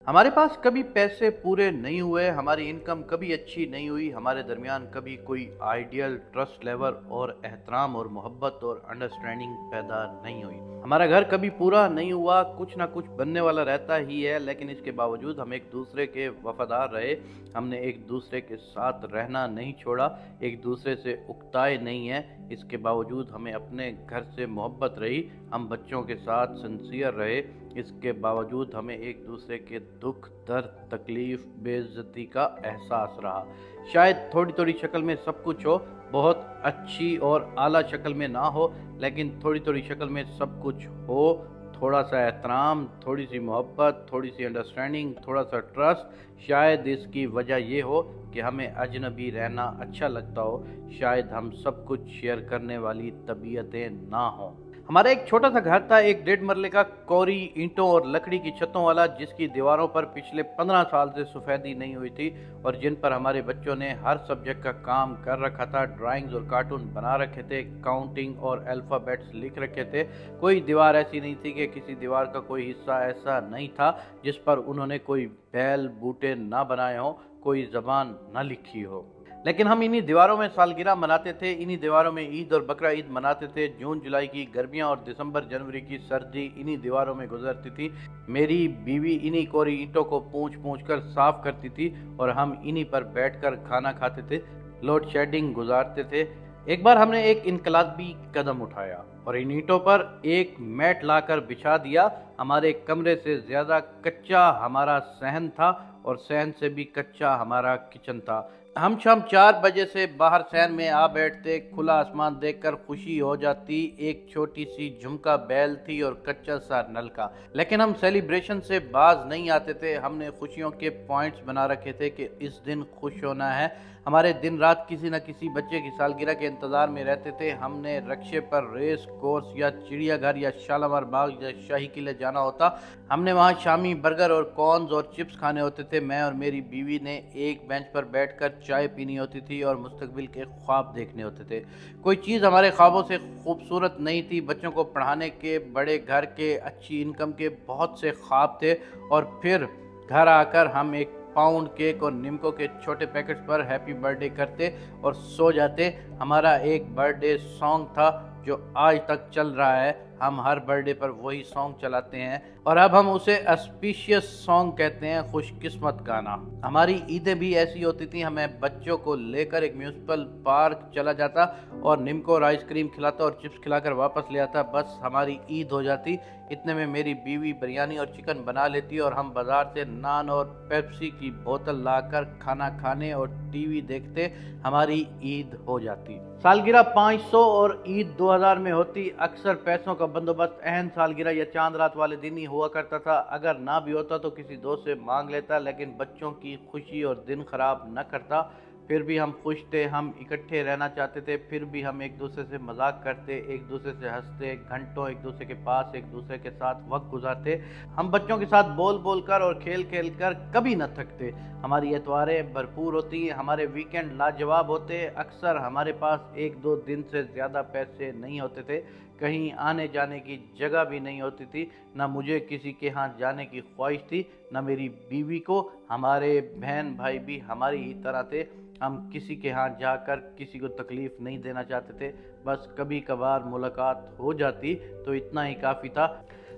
हमारे पास कभी पैसे पूरे नहीं हुए, हमारी इनकम कभी अच्छी नहीं हुई, हमारे दरमियान कभी कोई आइडियल ट्रस्ट लेवल और एहतराम और मोहब्बत और अंडरस्टैंडिंग पैदा नहीं हुई। हमारा घर कभी पूरा नहीं हुआ, कुछ ना कुछ बनने वाला रहता ही है, लेकिन इसके बावजूद हम एक दूसरे के वफादार रहे। हमने एक दूसरे के साथ रहना नहीं छोड़ा, एक दूसरे से उकताए नहीं है। इसके बावजूद हमें अपने घर से मोहब्बत रही, हम बच्चों के साथ सिंसियर रहे। इसके बावजूद हमें एक दूसरे के दुख, दर्द, तकलीफ, बेइज्जती का एहसास रहा। शायद थोड़ी थोड़ी शक्ल में सब कुछ हो, बहुत अच्छी और आला शक्ल में ना हो, लेकिन थोड़ी थोड़ी शक्ल में सब कुछ हो। थोड़ा सा एहतराम, थोड़ी सी मोहब्बत, थोड़ी सी अंडरस्टैंडिंग, थोड़ा सा ट्रस्ट। शायद इसकी वजह ये हो कि हमें अजनबी रहना अच्छा लगता हो, शायद हम सब कुछ शेयर करने वाली तबीयतें ना हों। हमारा एक छोटा सा घर था, एक 1.5 मरले का, कोरी ईंटों और लकड़ी की छतों वाला, जिसकी दीवारों पर पिछले 15 साल से सफ़ेदी नहीं हुई थी और जिन पर हमारे बच्चों ने हर सब्जेक्ट का काम कर रखा था। ड्राइंग्स और कार्टून बना रखे थे, काउंटिंग और अल्फ़ाबेट्स लिख रखे थे। कोई दीवार ऐसी नहीं थी कि किसी दीवार का कोई हिस्सा ऐसा नहीं था जिस पर उन्होंने कोई बैल बूटे ना बनाए हों, कोई ज़बान ना लिखी हो। लेकिन हम इन्हीं दीवारों में सालगिरह मनाते थे, इन्हीं दीवारों में ईद और बकरा ईद मनाते थे। जून जुलाई की गर्मियां और दिसंबर जनवरी की सर्दी इन्हीं दीवारों में गुजरती थी। मेरी बीवी इन्हीं कोरी ईंटों को पूंछ पूंछ कर साफ करती थी और हम इन्हीं पर बैठकर खाना खाते थे, लोड शेडिंग गुजारते थे। एक बार हमने एक इनकलाबी कदम उठाया और इन ईंटों पर एक मैट लाकर बिछा दिया। हमारे कमरे से ज्यादा कच्चा हमारा सहन था और सहन से भी कच्चा हमारा किचन था। हम शाम 4 बजे से बाहर सहन में आ बैठते, खुला आसमान देखकर खुशी हो जाती। एक छोटी सी झुमका बैल थी और कच्चा सा नलका, लेकिन हम सेलिब्रेशन से बाज नहीं आते थे। हमने खुशियों के पॉइंट्स बना रखे थे कि इस दिन खुश होना है। हमारे दिन रात किसी न किसी बच्चे की सालगिरह के इंतजार में रहते थे। हमने रक्शे पर रेस कोर्स या चिड़ियाघर या शालामार बाग या शाही किले जाना होता। हमने वहाँ शामी बर्गर और कॉर्न्स और चिप्स खाने होते थे। मैं और मेरी बीवी ने एक बेंच पर बैठकर चाय पीनी होती थी और मुस्तकबिल के ख्वाब देखने होते थे। कोई चीज़ हमारे ख्वाबों से खूबसूरत नहीं थी। बच्चों को पढ़ाने के, बड़े घर के, अच्छी इनकम के बहुत से ख्वाब थे। और फिर घर आकर हम एक पाउंड केक और निम्को के छोटे पैकेट्स पर हैप्पी बर्थडे करते और सो जाते। हमारा एक बर्थडे सॉन्ग था जो आज तक चल रहा है। हम हर बर्थडे पर वही सॉन्ग चलाते हैं और अब हम उसे ऑस्पिशियस सॉन्ग कहते हैं, खुशकिस्मत गाना। हमारी ईदें भी ऐसी होती थी। हमें बच्चों को लेकर एक म्यूनसिपल पार्क चला जाता और निम्को और आइसक्रीम खिलाता और चिप्स खिलाकर वापस ले आता, बस हमारी ईद हो जाती। इतने में मेरी बीवी बिरयानी और चिकन बना लेती और हम बाजार से नान और पेप्सी की बोतल लाकर खाना खाने और टीवी देखते। हमारी ईद हो जाती। सालगिरह 500 और ईद 2000 में होती। अक्सर पैसों का बंदोबस्त अहम सालगिरह या चांद रात वाले दिन ही हुआ करता था। अगर ना भी होता तो किसी दोस्त से मांग लेता, लेकिन बच्चों की खुशी और दिन खराब न करता। फिर भी हम खुश थे, हम इकट्ठे रहना चाहते थे। फिर भी हम एक दूसरे से मजाक करते, एक दूसरे से हंसते, घंटों एक दूसरे के पास एक दूसरे के साथ वक्त गुजारते। हम बच्चों के साथ बोल बोल कर और खेल खेल कर कभी न थकते। हमारी एतवारें भरपूर होती, हमारे वीकेंड लाजवाब होते। अक्सर हमारे पास 1-2 दिन से ज़्यादा पैसे नहीं होते थे, कहीं आने जाने की जगह भी नहीं होती थी। ना मुझे किसी के यहाँ जाने की ख्वाहिश थी, ना मेरी बीवी को। हमारे बहन भाई भी हमारी ही तरह थे। हम किसी के यहाँ जाकर किसी को तकलीफ़ नहीं देना चाहते थे। बस कभी कभार मुलाकात हो जाती तो इतना ही काफ़ी था।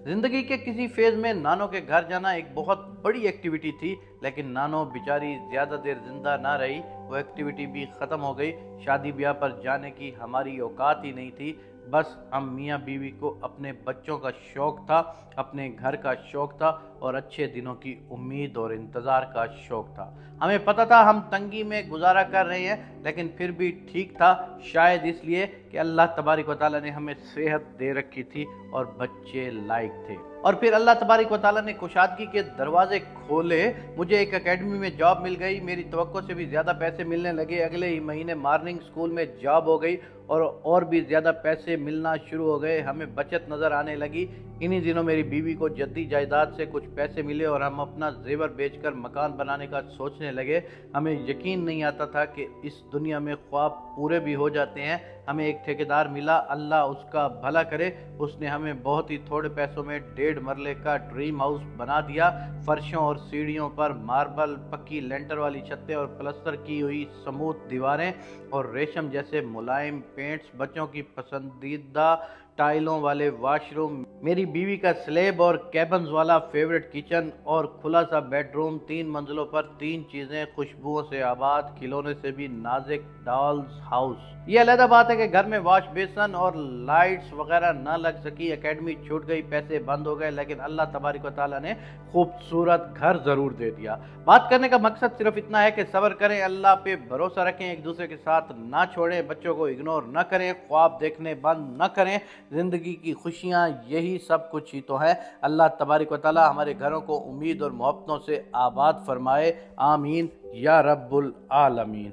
ज़िंदगी के किसी फेज़ में नानो के घर जाना एक बहुत बड़ी एक्टिविटी थी, लेकिन नानो बेचारी ज़्यादा देर ज़िंदा ना रही, वो एक्टिविटी भी ख़त्म हो गई। शादी ब्याह पर जाने की हमारी औकात ही नहीं थी। बस हम मियाँ बीवी को अपने बच्चों का शौक़ था, अपने घर का शौक़ था और अच्छे दिनों की उम्मीद और इंतज़ार का शौक़ था। हमें पता था हम तंगी में गुजारा कर रहे हैं, लेकिन फिर भी ठीक था। शायद इसलिए कि अल्लाह तबारिक व तआला ने हमें सेहत दे रखी थी और बच्चे लायक थे। और फिर अल्लाह तबारिक व तआला ने कुशादगी के दरवाजे खोले। मुझे एक एकेडमी में जॉब मिल गई, मेरी तवक्को से भी ज़्यादा पैसे मिलने लगे। अगले ही महीने मॉर्निंग स्कूल में जॉब हो गई और भी ज़्यादा पैसे मिलना शुरू हो गए। हमें बचत नज़र आने लगी। इन्हीं दिनों मेरी बीवी को जद्दी जायदाद से कुछ पैसे मिले और हम अपना जेवर बेचकर मकान बनाने का सोचने लगे। हमें यकीन नहीं आता था कि इस दुनिया में ख्वाब पूरे भी हो जाते हैं। ہمیں ایک ٹھیکیدار ملا، اللہ اس کا بھلا کرے، اس نے ہمیں بہت ہی تھوڑے پیسوں میں 1.5 مرلے کا ڈریم ہاؤس بنا دیا۔ فرشوں اور سیڑھیوں پر ماربل، پکی لینٹر والی چھتیں اور پلستر کی ہوئی سموتھ دیواریں اور ریشم جیسے ملائم پینٹس، بچوں کی پسندیدہ ٹائلوں والے واش روم، میری بیوی کا سلیب اور کیبنز والا فیورٹ کچن اور کھلا سا بیڈ روم، 3 منزلوں پر 3 چیزیں، خوشبوؤں سے آباد، کھلونے سے بھی نازک ڈالز ہاؤس۔ یہ علیحدہ بات ہے کہ گھر میں واش بیسن اور لائٹس وغیرہ نہ لگ سکی، اکیڈمی چھوٹ گئی، پیسے بند ہو گئے، لیکن اللہ تبارک و تعالیٰ نے خوبصورت گھر ضرور دے دیا۔ بات کرنے کا مقصد صرف اتنا ہے کہ صبر کریں، اللہ پہ بھروسہ رکھیں، ایک دوسرے کے ساتھ نہ چھوڑیں، بچوں کو اگنور نہ کریں، خواب دیکھنے بند نہ کریں، زندگی کی خوشیاں یہی سب کچھ ہی تو ہے۔ اللہ تبارک و تعالیٰ ہمارے گھروں کو امید اور محبتوں سے آباد فرمائے، آمین یا رب العالمین۔